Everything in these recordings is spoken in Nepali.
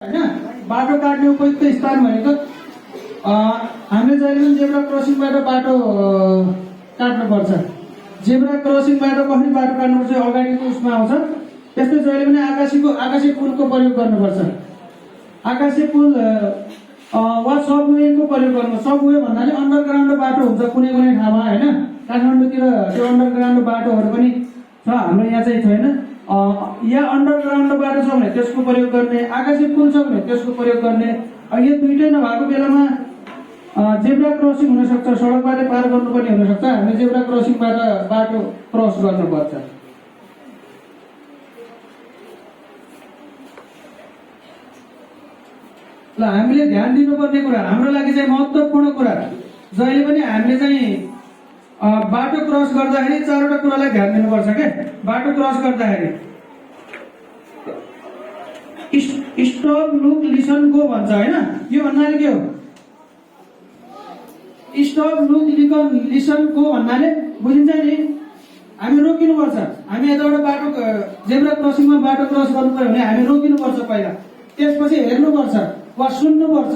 हैन बाटो काट्ने उपयुक्त स्थान भनेको हामीले जहिले पनि जेब्रा क्रसिङबाट बाटो काट्नुपर्छ। जेब्रा क्रसिङबाट कसरी बाटो काट्नुपर्छ अगाडिको उसमा आउँछ। त्यस्तै जहिले पनि आकाशी पुलको प्रयोग गर्नुपर्छ। आकाशी पुल वा सबवेको प्रयोग गर्नु। सबवे भन्नाले अन्डरग्राउन्ड बाटो हुन्छ कुनै कुनै ठाउँमा हैन। काठमाडौँतिर त्यो अन्डरग्राउन्ड बाटोहरू पनि छ, हाम्रो यहाँ चाहिँ छैन। या अन्डरग्राउन्ड बाटो छ भने त्यसको प्रयोग गर्ने, आकाशी पुल छ भने त्यसको प्रयोग गर्ने। यो दुईटै नभएको बेलामा जेब्रा क्रसिङ हुन सक्छ, सडकबाट पार गर्नुपर्ने हुन सक्छ। हामीले जेब्रा क्रसिङबाट बाटो क्रस गर्नुपर्छ। ल हामीले ध्यान दिनुपर्ने कुरा, हाम्रो लागि चाहिँ महत्त्वपूर्ण कुरा, जहिले पनि हामीले चाहिँ बाटो क्रस गर्दाखेरि चारवटा कुरालाई ध्यान दिनुपर्छ के। बाटो क्रस गर्दाखेरि स्टप, लुक, लिसन, गो भन्छ हैन। यो भन्नाले के हो? स्टप, लुक, लिसन, गो भन्नाले बुझिन्छ नि। हामी रोकिनुपर्छ। हामी यताबाट बाटो जेब्रा क्रसिङमा बाटो क्रस गर्नु पर्यो भने हामी रोकिनुपर्छ पहिला। त्यसपछि हेर्नुपर्छ वा सुन्नुपर्छ।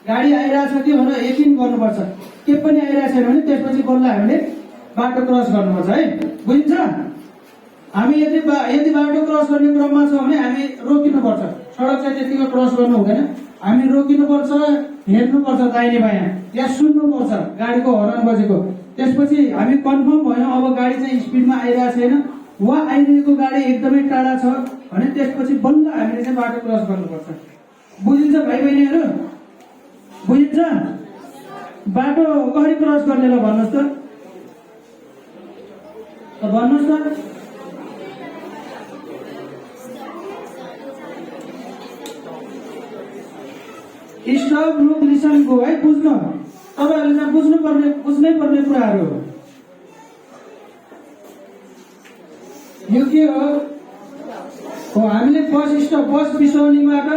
गाडी आइरहेछ कि भनेर यकिन गर्नुपर्छ। के पनि आइरहेछ भने त्यसपछि बल्ल हामीले बाटो क्रस गर्नुपर्छ है। बुझिन्छ? हामी यदि बाटो क्रस गर्ने क्रममा छ भने हामी रोकिनुपर्छ। सडक चाहिँ त्यतिको क्रस गर्नु हुँदैन। हामी रोकिनुपर्छ, हेर्नुपर्छ दाहिने बायाँ, या सुन्नुपर्छ गाडीको हर्न बजेको। त्यसपछि हामी कन्फर्म भयौँ अब गाडी चाहिँ स्पिडमा आइरहेको छैन वा आइरहेको गाडी एकदमै टाढा छ भने त्यसपछि बल्ल हामीले चाहिँ बाटो क्रस गर्नुपर्छ। बुझिन्छ भाइ बहिनीहरू? बुझिन्छ? बाटो कसरी क्रस गर्ने ल भन्नुहोस् त? भन्नुहोस् त। स्टप, लुक, लिसन, गो है। बुझ्नु, तपाईँहरूले बुझ्नै पर्ने कुराहरू हो। यो के हो? हामीले बस बिसौनीबाट